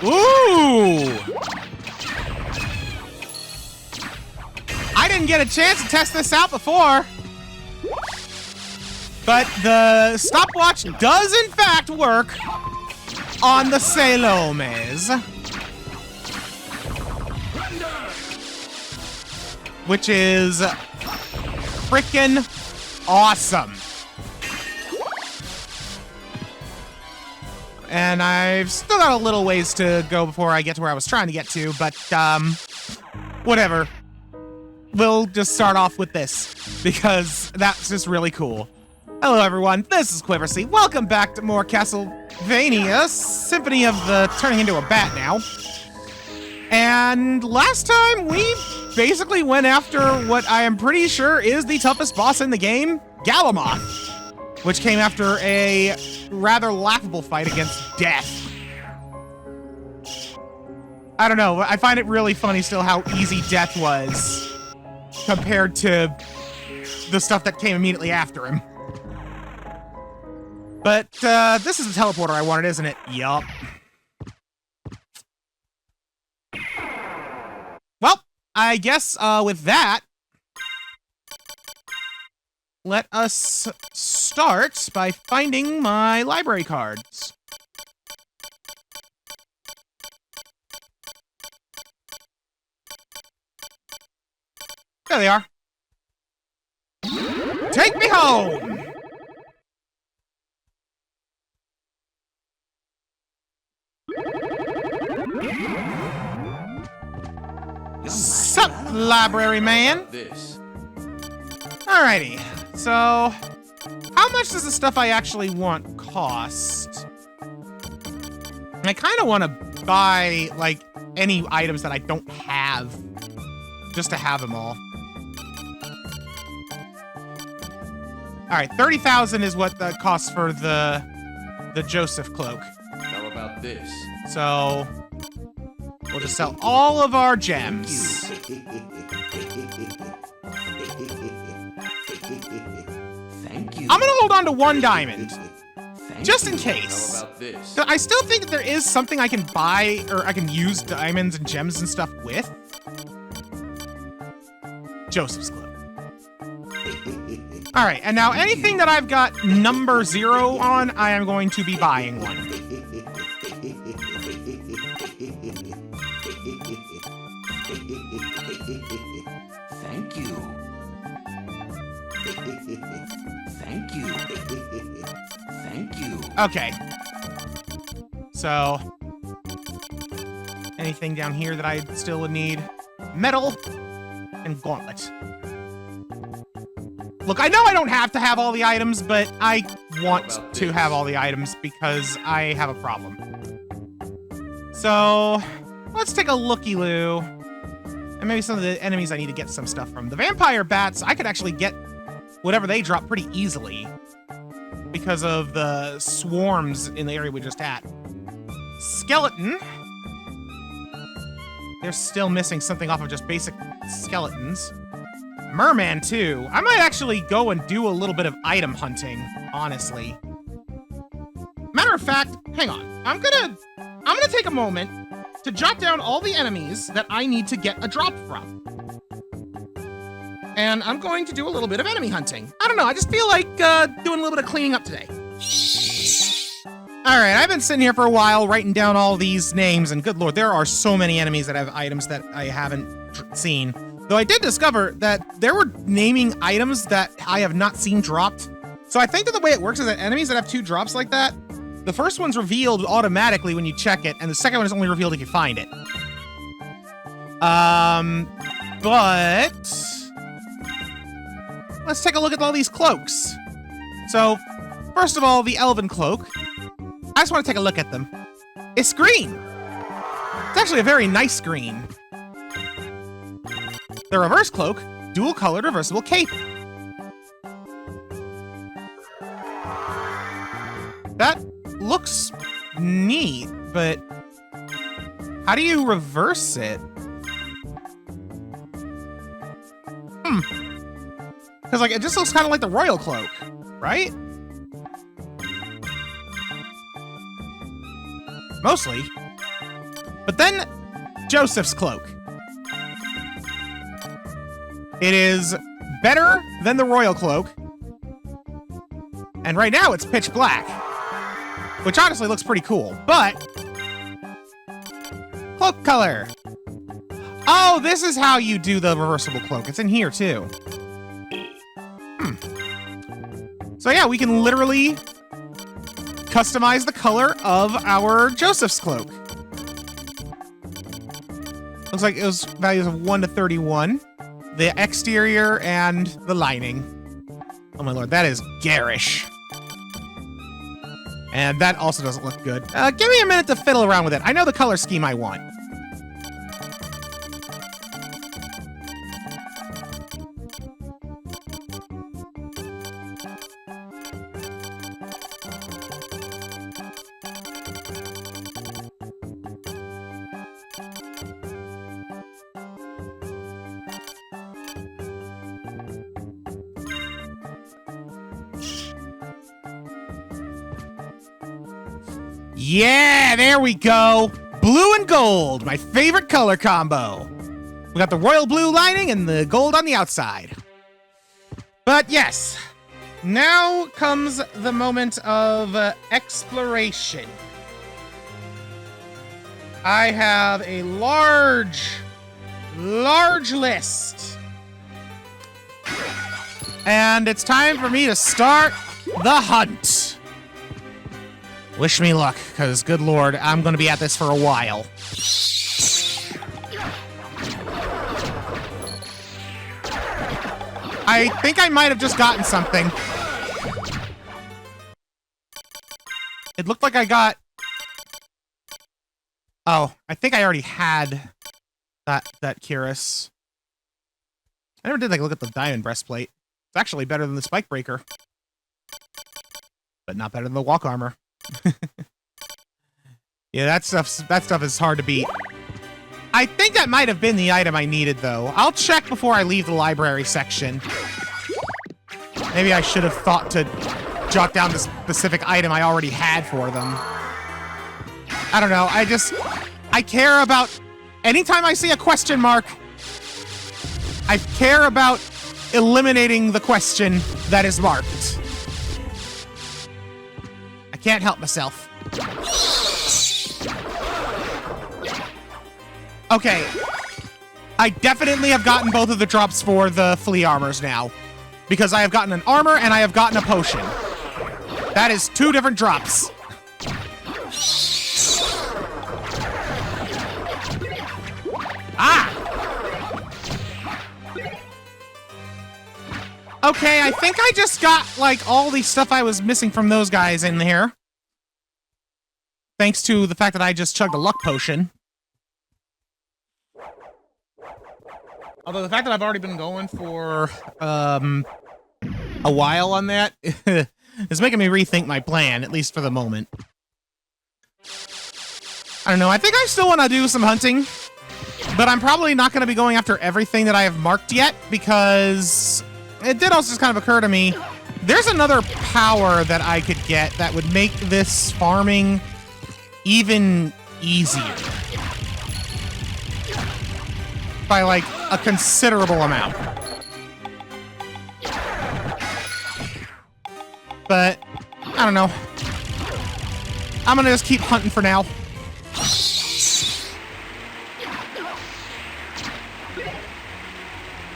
Ooh! I didn't get a chance to test this out before. But the stopwatch does in fact work on the Salomes. Which is freaking awesome. And I've still got a little ways to go before I get to where I was trying to get to, but whatever. We'll just start off with this, because that's just really cool. Hello everyone, this is Quiversee. Welcome back to more Castlevania Symphony of the turning into a bat now. And last time we basically went after what I am pretty sure is the toughest boss in the game, Galamoth, which came after a rather laughable fight against Death. I don't know, I find it really funny still how easy Death was compared to the stuff that came immediately after him. But this is the teleporter I wanted, isn't it? Yup. Well, I guess with that, let us start by finding my library cards. There they are. Take me home! Sup, library man? Alrighty, so how much does the stuff I actually want cost? I kind of want to buy, like, any items that I don't have, just to have them all. Alright, 30,000 is what the cost for the Joseph cloak. How about this? So we'll just sell all of our gems. Thank you. I'm gonna hold on to 1 diamond, Thank just in you. case. How about this? I still think that there is something I can buy, or I can use diamonds and gems and stuff with. Joseph's cloak. All right, and now anything that I've got number 0 on, I am going to be buying one. Thank you. Thank you. Thank you. Okay. So, anything down here that I still would need? Metal and gauntlet. Look, I know I don't have to have all the items, but I want to have all the items because I have a problem. So, let's take a looky-loo. And maybe some of the enemies I need to get some stuff from. The vampire bats, I could actually get whatever they drop pretty easily because of the swarms in the area we just at. Skeleton. They're still missing something off of just basic skeletons. Merman, too. I might actually go and do a little bit of item hunting, honestly. Matter of fact, hang on. I'm gonna take a moment to jot down all the enemies that I need to get a drop from. And I'm going to do a little bit of enemy hunting. I don't know, I just feel like doing a little bit of cleaning up today. Alright, I've been sitting here for a while writing down all these names, and good lord, there are so many enemies that have items that I haven't seen. Though I did discover that there were naming items that I have not seen dropped. So I think that the way it works is that enemies that have 2 drops like that, the first one's revealed automatically when you check it, and the second one is only revealed if you find it. But let's take a look at all these cloaks. So, first of all, the Elven cloak. I just want to take a look at them. It's green. It's actually a very nice green. The reverse cloak, dual-colored reversible cape. That looks neat, but how do you reverse it? Because, like, it just looks kind of like the royal cloak, right? Mostly. But then, Joseph's cloak. It is better than the royal cloak. And right now it's pitch black, which honestly looks pretty cool, but cloak color. Oh, this is how you do the reversible cloak. It's in here too. So yeah, we can literally customize the color of our Joseph's cloak. Looks like it was values of 1 to 31. The exterior and the lining. Oh my lord, that is garish. And that also doesn't look good. Give me a minute to fiddle around with it. I know the color scheme I want. Yeah, there we go. Blue and gold, my favorite color combo. We got the royal blue lining and the gold on the outside. But yes, now comes the moment of exploration. I have a large list. And it's time for me to start the hunt. Wish me luck, because good lord, I'm going to be at this for a while. I think I might have just gotten something. It looked like I got... Oh, I think I already had that cuirass. I never did like look at the diamond breastplate. It's actually better than the spike breaker. But not better than the walk armor. Yeah, that stuff is hard to beat. I think that might have been the item I needed, though. I'll check before I leave the library section. Maybe I should have thought to jot down the specific item I already had for them. I don't know. I care about... Anytime I see a question mark, I care about eliminating the question that is marked. I can't help myself. Okay. I definitely have gotten both of the drops for the flea armors now. Because I have gotten an armor and I have gotten a potion. That is 2 different drops. Ah! Okay, I think I just got, like, all the stuff I was missing from those guys in here. Thanks to the fact that I just chugged a luck potion. Although the fact that I've already been going for, a while on that is making me rethink my plan, at least for the moment. I don't know, I think I still want to do some hunting, but I'm probably not going to be going after everything that I have marked yet, because it did also just kind of occur to me, there's another power that I could get that would make this farming even easier. By, like, a considerable amount. But, I don't know. I'm gonna just keep hunting for now.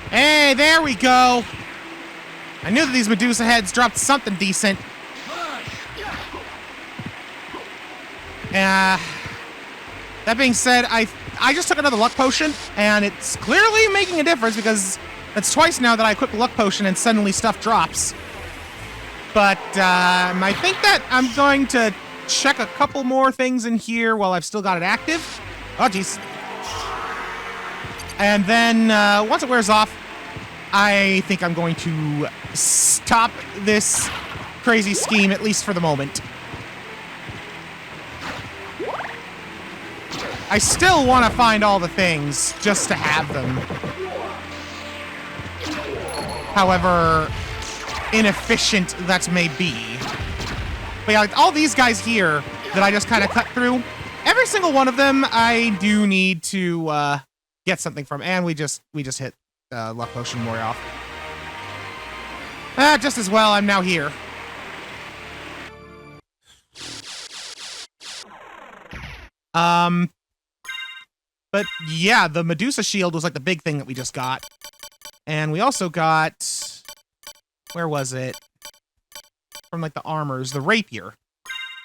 Hey, there we go! I knew that these Medusa heads dropped something decent. That being said, I just took another luck potion, and it's clearly making a difference because it's twice now that I equip the luck potion and suddenly stuff drops. But I think that I'm going to check a couple more things in here while I've still got it active. Oh, jeez. And then once it wears off, I think I'm going to stop this crazy scheme, at least for the moment. I still want to find all the things, just to have them. However inefficient that may be. But yeah, like all these guys here that I just kind of cut through, every every single one of them, I do need to get something from, and we just hit luck potion more off. Just as well, I'm now here. But yeah, the Medusa shield was like the big thing that we just got. And we also got, where was it? From like the armors, the rapier,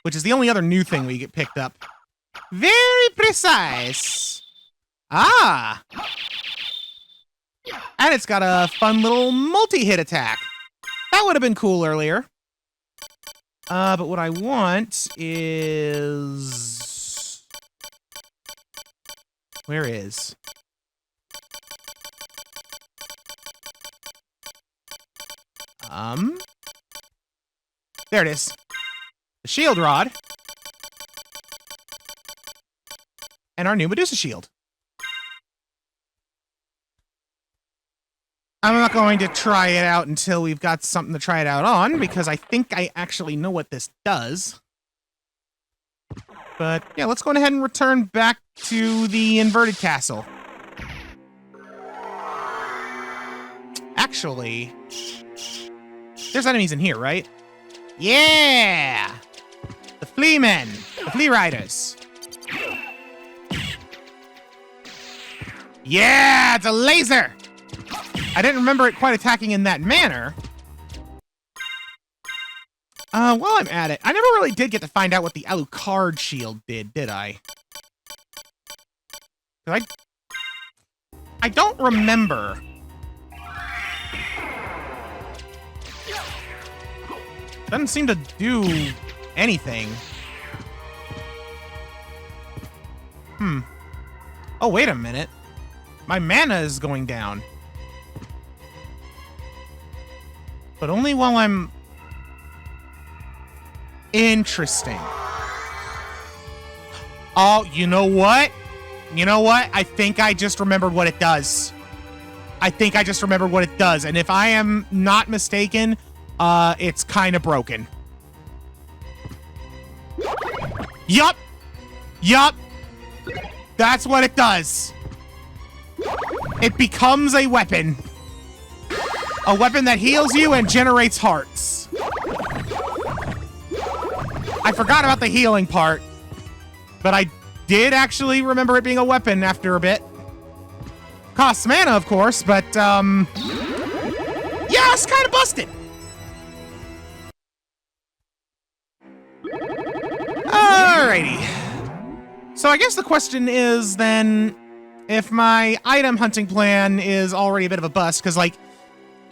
which is the only other new thing we get picked up. Very precise. Ah. And it's got a fun little multi-hit attack. That would have been cool earlier. But what I want is... Where is? There it is. The shield rod. And our new Medusa shield. I'm not going to try it out until we've got something to try it out on, because I think I actually know what this does. But yeah, let's go ahead and return back to the inverted castle. Actually, there's enemies in here, right? Yeah! The flea men, the flea riders. Yeah, it's a laser! I didn't remember it quite attacking in that manner. While I'm at it, I never really did get to find out what the Alucard shield did I? I don't remember. Doesn't seem to do anything. Oh, wait a minute. My mana is going down. But only while I'm... Interesting. Oh, you know what? You know what? I think I just remembered what it does. I think I just remembered what it does. And if I am not mistaken, it's kind of broken. Yup. Yup. That's what it does. It becomes a weapon. A weapon that heals you and generates hearts. I forgot about the healing part, but I did actually remember it being a weapon after a bit. Costs mana, of course, but, yeah, it's kind of busted. Alrighty. So I guess the question is then, if my item hunting plan is already a bit of a bust, because, like,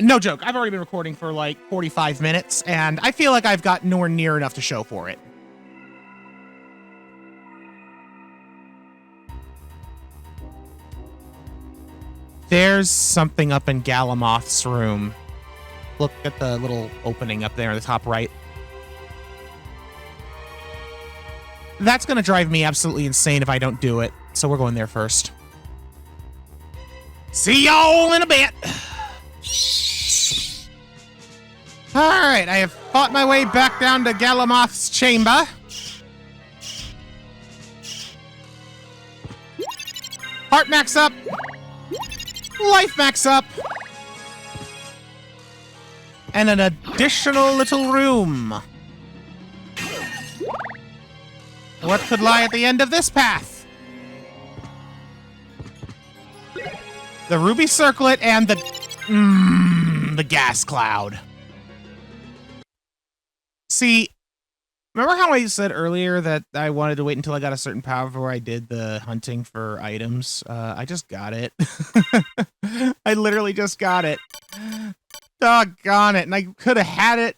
no joke, I've already been recording for like 45 minutes, and I feel like I've got nowhere near enough to show for it. There's something up in Galamoth's room. Look at the little opening up there in the top right. That's going to drive me absolutely insane if I don't do it, so we're going there first. See y'all in a bit! Alright, I have fought my way back down to Galamoth's chamber. Heart max up. Life max up. And an additional little room. What could lie at the end of this path? The ruby circlet and the gas cloud. See, remember how I said earlier that I wanted to wait until I got a certain power before I did the hunting for items? I just got it. I literally just got it. Doggone it. And I could have had it.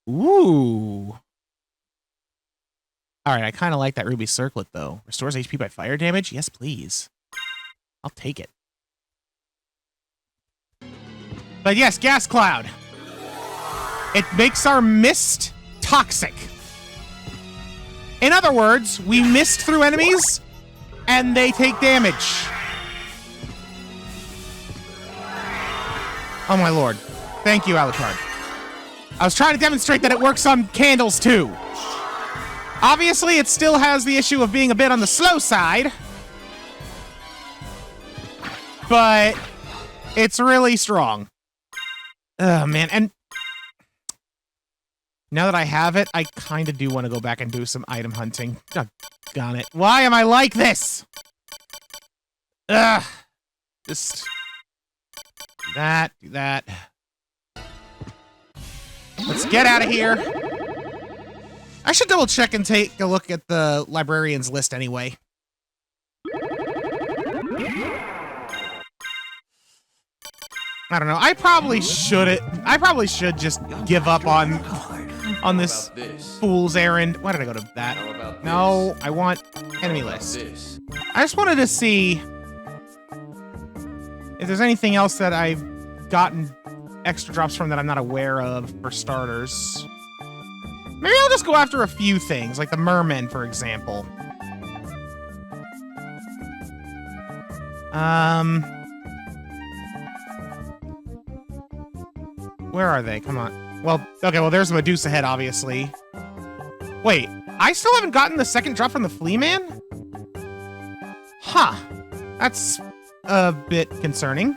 Ooh. Alright, I kind of like that ruby circlet, though. Restores HP by fire damage? Yes, please. I'll take it. But yes, gas cloud. It makes our mist toxic. In other words, we mist through enemies, and they take damage. Oh my lord. Thank you, Alucard. I was trying to demonstrate that it works on candles, too. Obviously, it still has the issue of being a bit on the slow side. But it's really strong. Oh, man. And now that I have it, I kind of do want to go back and do some item hunting. Doggone it. Why am I like this? Ugh. Just do that, do that. Let's get out of here. I should double check and take a look at the librarian's list anyway. I don't know. I probably should just give up on this fool's errand. Why did I go to that? No, I want enemy list. I just wanted to see if there's anything else that I've gotten extra drops from that I'm not aware of, for starters. Maybe I'll just go after a few things, like the mermen, for example. Where are they? Come on. Well, okay, well, there's the Medusa head, obviously. Wait, I still haven't gotten the second drop from the Flea Man? Huh. That's a bit concerning.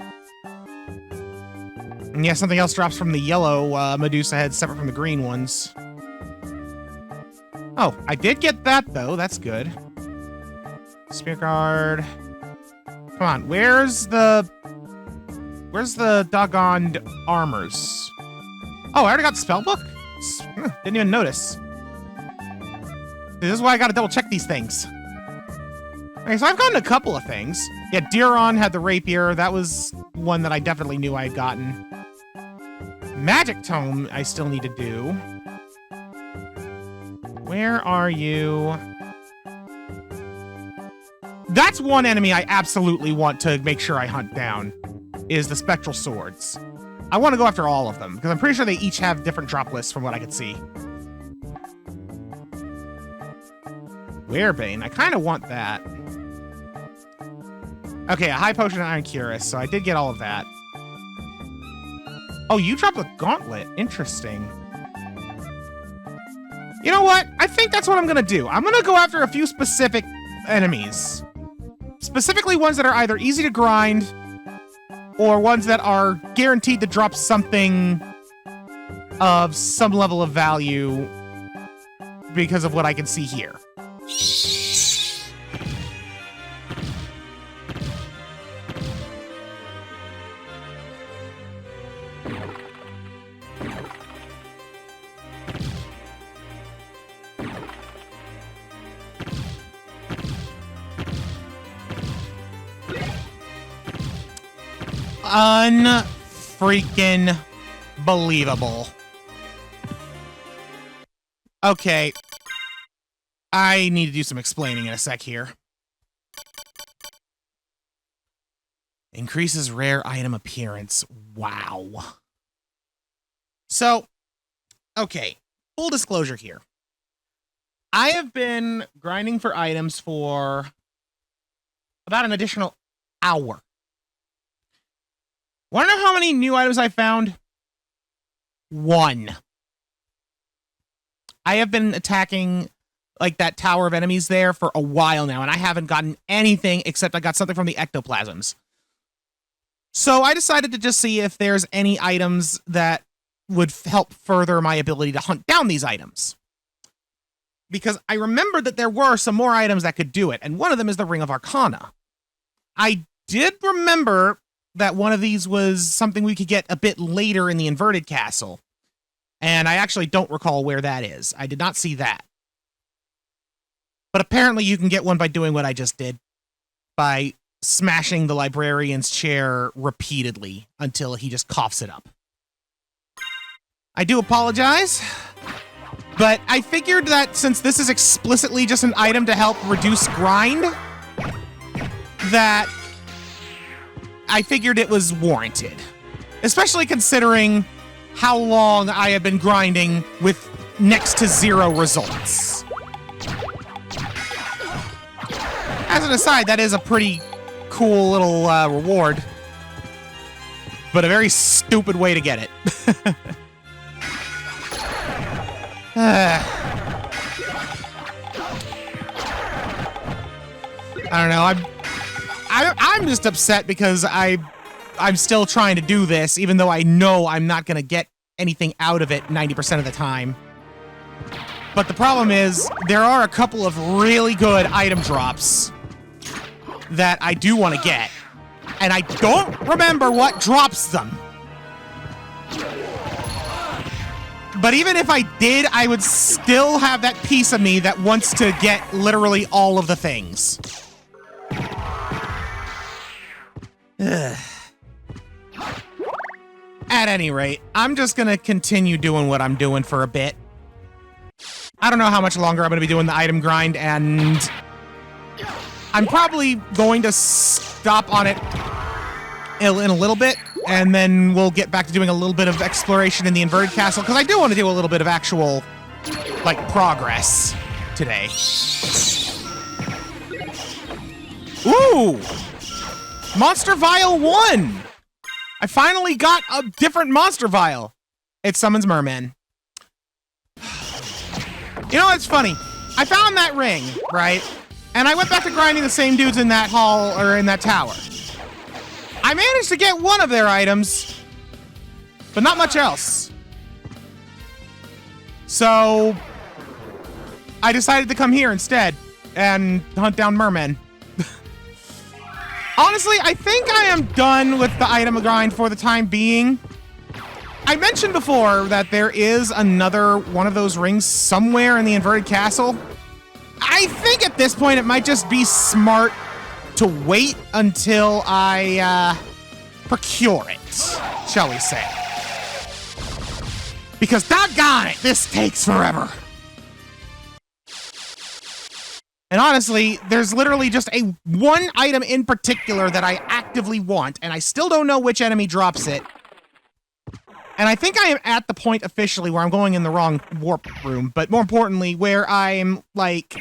And yeah, something else drops from the yellow Medusa head, separate from the green ones. Oh, I did get that, though. That's good. Spear Guard. Come on, where's the doggone armors? Oh, I already got the spellbook? Didn't even notice. This is why I gotta double check these things. Okay, so I've gotten a couple of things. Yeah, Diron had the rapier. That was one that I definitely knew I had gotten. Magic Tome I still need to do. Where are you? That's one enemy I absolutely want to make sure I hunt down, is the Spectral Swords. I want to go after all of them, because I'm pretty sure they each have different drop lists from what I could see. Werebane, I kind of want that. Okay, a high potion and Iron Cuirass, so I did get all of that. Oh, you dropped the gauntlet. Interesting. You know what? I think that's what I'm gonna do. I'm gonna go after a few specific enemies. Specifically ones that are either easy to grind, or ones that are guaranteed to drop something of some level of value because of what I can see here. Unfreaking believable. Okay. I need to do some explaining in a sec here. Increases rare item appearance. Wow. So, okay. Full disclosure here. I have been grinding for items for about an additional hour. Want to know how many new items I found? 1. I have been attacking like that tower of enemies there for a while now, and I haven't gotten anything except I got something from the ectoplasms. So I decided to just see if there's any items that would help further my ability to hunt down these items. Because I remembered that there were some more items that could do it, and one of them is the Ring of Arcana. I did remember that one of these was something we could get a bit later in the Inverted Castle. And I actually don't recall where that is. I did not see that. But apparently you can get one by doing what I just did. By smashing the librarian's chair repeatedly until he just coughs it up. I do apologize. But I figured that since this is explicitly just an item to help reduce grind, that I figured it was warranted. Especially considering how long I have been grinding with next to 0 results. As an aside, that is a pretty cool little reward. But a very stupid way to get it. I don't know. I'm just upset because I'm still trying to do this, even though I know I'm not gonna get anything out of it 90% of the time. But the problem is, there are a couple of really good item drops that I do want to get, and I don't remember what drops them. But even if I did, I would still have that piece of me that wants to get literally all of the things. Ugh. At any rate, I'm just gonna continue doing what I'm doing for a bit. I don't know how much longer I'm gonna be doing the item grind, and I'm probably going to stop on it in a little bit, and then we'll get back to doing a little bit of exploration in the inverted castle, because I do want to do a little bit of actual, like, progress today. Ooh! Monster Vial 1! I finally got a different monster vial. It summons merman. You know what's funny? I found that ring, right? And I went back to grinding the same dudes in that hall, or in that tower. I managed to get one of their items, but not much else. So I decided to come here instead and hunt down mermen. Honestly, I think I am done with the item grind for the time being. I mentioned before that there is another one of those rings somewhere in the inverted castle. I think at this point it might just be smart to wait until I procure it, shall we say. Because doggone it, this takes forever. And honestly, there's literally just one item in particular that I actively want, and I still don't know which enemy drops it. And I think I am at the point officially where I'm going in the wrong warp room, but more importantly, where I'm, like,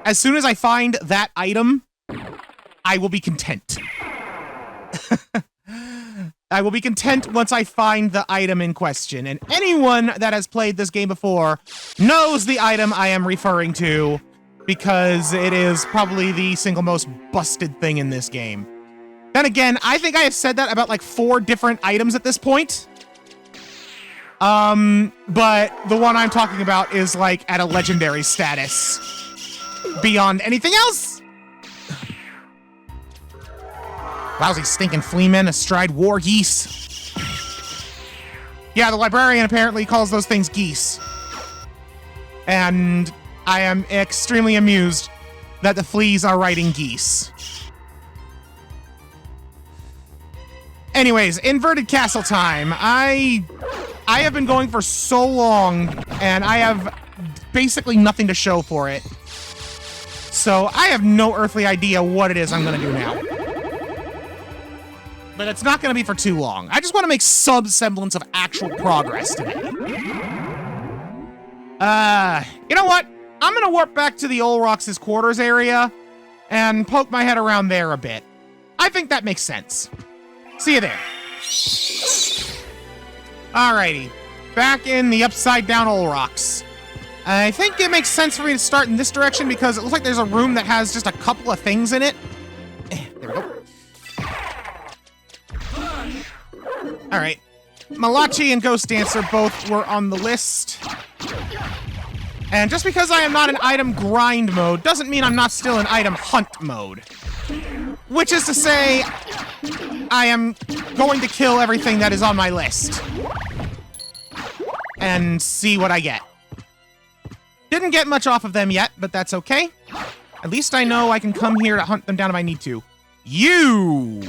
as soon as I find that item, I will be content. I will be content once I find the item in question, and anyone that has played this game before knows the item I am referring to, because it is probably the single most busted thing in this game. Then again, I think I have said that about like 4 different items at this point. But the one I'm talking about is like at a legendary status beyond anything else. Lousy stinking fleamen astride war geese. Yeah, the librarian apparently calls those things geese. And I am extremely amused that the fleas are riding geese. Anyways, inverted castle time. I have been going for so long, and I have basically nothing to show for it. So I have no earthly idea what it is I'm gonna do now. But it's not gonna be for too long. I just want to make some semblance of actual progress today. You know what? I'm gonna warp back to the Olrox's quarters area and poke my head around there a bit. I think that makes sense. See you there. Alrighty. Back in the upside down Olrox. I think it makes sense for me to start in this direction because it looks like there's a room that has just a couple of things in it. There we go. Alright. Malachi and Ghost Dancer both were on the list. And just because I am not in item grind mode doesn't mean I'm not still in item hunt mode. Which is to say, I am going to kill everything that is on my list. And see what I get. Didn't get much off of them yet, but that's okay. At least I know I can come here to hunt them down if I need to. You!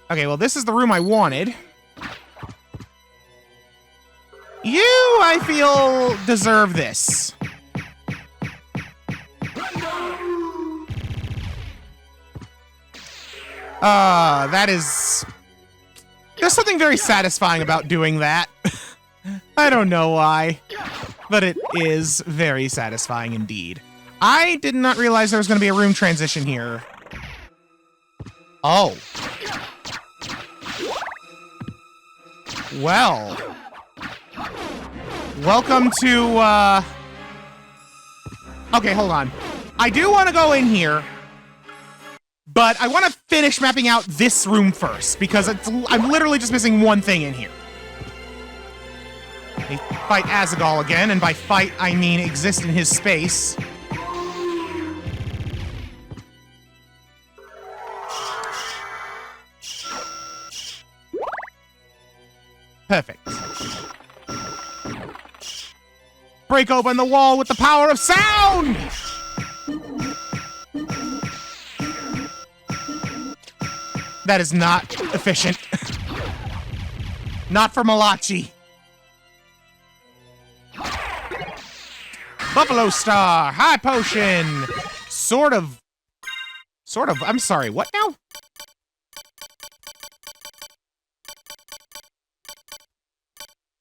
Okay, well, this is the room I wanted. You, I feel, deserve this. That is... There's something very satisfying about doing that. I don't know why, but it is very satisfying indeed. I did not realize there was going to be a room transition here. Oh. Well. Welcome to, Okay, hold on. I do want to go in here, but I want to finish mapping out this room first, because I'm literally just missing one thing in here. They fight Azaghal again, and by fight, I mean exist in his space. Perfect. Break open the wall with the power of sound! That is not efficient. Not for Malachi. Buffalo Star, High Potion, sort of, I'm sorry, what now?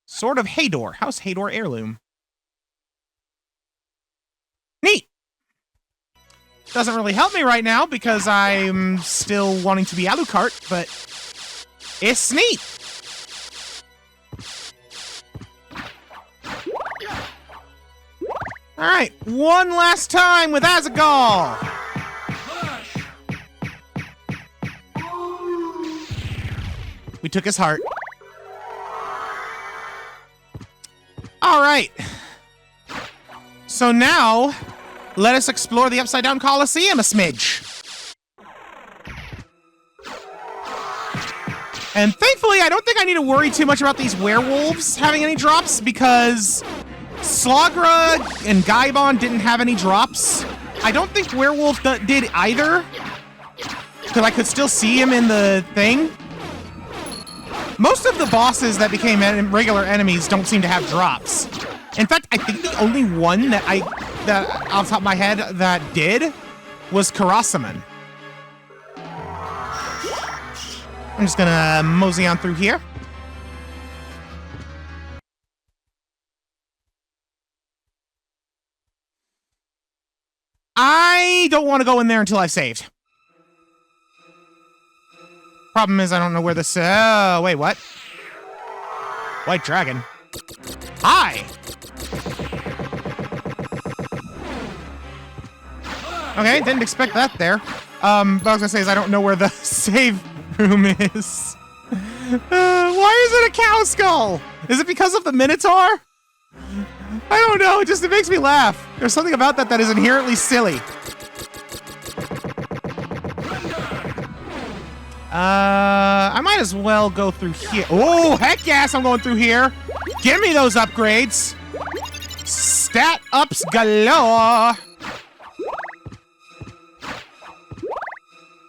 Sword of Hador. How's Hador heirloom? Neat! Doesn't really help me right now because I'm still wanting to be Alucard, but it's neat! Alright, one last time with Azaghal! We took his heart. Alright. So now, let us explore the Upside Down Coliseum a smidge. And thankfully, I don't think I need to worry too much about these werewolves having any drops, because Slagra and Gaibon didn't have any drops. I don't think Werewolf did either, because I could still see him in the thing. Most of the bosses that became regular enemies don't seem to have drops. In fact, I think the only one that off the top of my head that did was Karasaman. I'm just gonna mosey on through here. I don't want to go in there until I've saved. Problem is, I don't know where this... Oh, wait, what? White Dragon. Hi! Okay, didn't expect that there. What I was gonna say is I don't know where the save room is. Why is it a cow skull? Is it because of the Minotaur? I don't know, it makes me laugh. There's something about that is inherently silly. I might as well go through here. Oh, heck yes, I'm going through here. Give me those upgrades. Stat ups galore.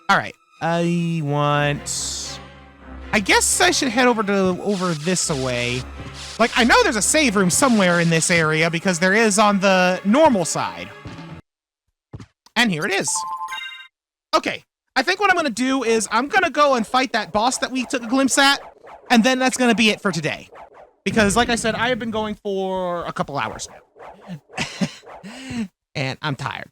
All right, I guess I should head over this way. Like, I know there's a save room somewhere in this area because there is on the normal side. And here it is. Okay. I think what I'm going to do is I'm going to go and fight that boss that we took a glimpse at, and then that's going to be it for today. Because, like I said, I have been going for a couple hours now. And I'm tired.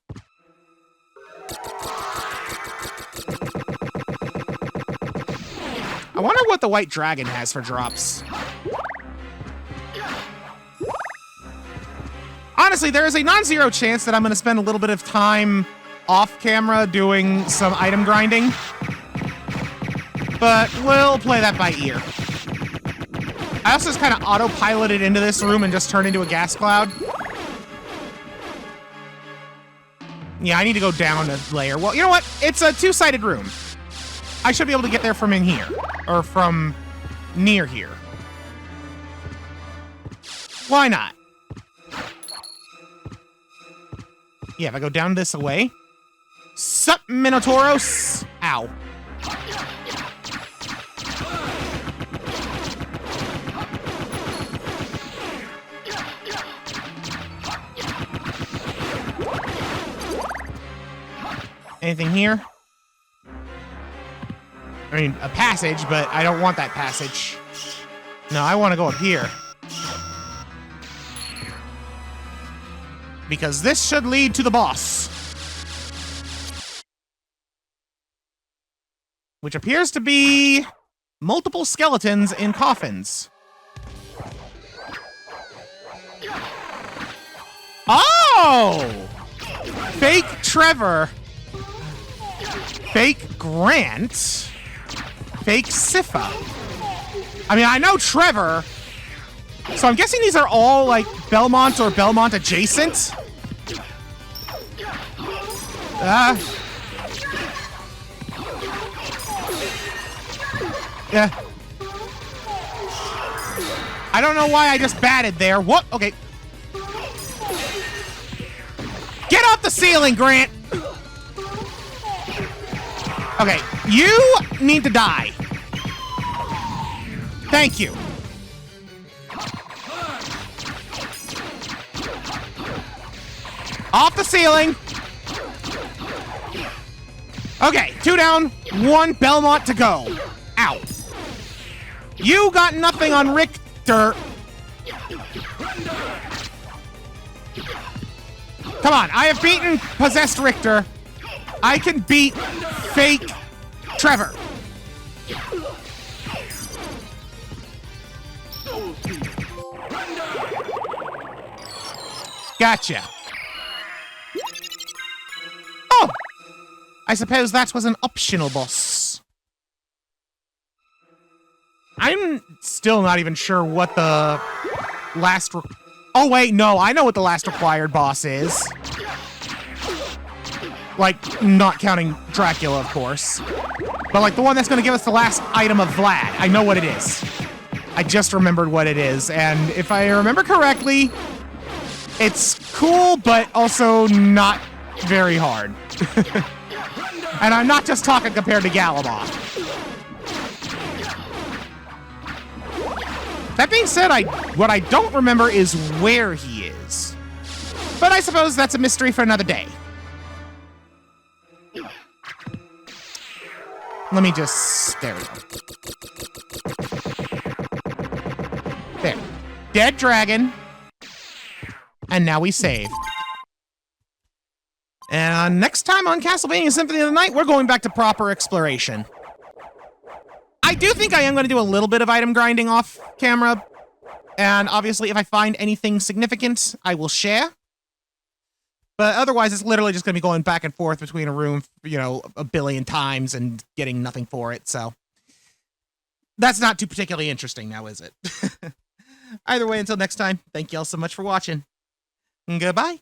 I wonder what the White Dragon has for drops. Honestly, there is a non-zero chance that I'm going to spend a little bit of time off camera doing some item grinding, but we'll play that by ear. I also just kind of autopiloted into this room and just turned into a gas cloud. Yeah, I need to go down a layer. Well, you know what? It's a two-sided room. I should be able to get there from in here, or from near here. Why not? Yeah, if I go down this way. Sup, Minotauros? Ow. Anything here? I mean, a passage, but I don't want that passage. No, I want to go up here. Because this should lead to the boss. Which appears to be multiple skeletons in coffins. Oh! Fake Trevor. Fake Grant. Fake Sypha. I mean, I know Trevor, so I'm guessing these are all, like, Belmont or Belmont adjacent. Yeah. I don't know why I just batted there. What? Okay. Get off the ceiling, Grant! Okay, you need to die. Thank you. Off the ceiling. Okay, 2 down, 1 Belmont to go. Ow. You got nothing on Richter. Come on, I have beaten Possessed Richter. I can beat Fake Trevor. Gotcha. Oh! I suppose that was an optional boss. I'm still not even sure what the last... Oh, wait, no, I know what the last required boss is. Like, not counting Dracula, of course. But, like, the one that's going to give us the last item of Vlad. I know what it is. I just remembered what it is. And if I remember correctly, it's cool, but also not very hard. And I'm not just talking compared to Galamoth. That being said, what I don't remember is where he is. But I suppose that's a mystery for another day. Let me just... There we go. There. Dead dragon. And now we save. And next time on Castlevania Symphony of the Night, we're going back to proper exploration. I do think I am going to do a little bit of item grinding off camera. And obviously, if I find anything significant, I will share. But otherwise, it's literally just going to be going back and forth between a room, you know, a billion times and getting nothing for it. So that's not too particularly interesting now, is it? Either way, until next time, thank you all so much for watching. Goodbye.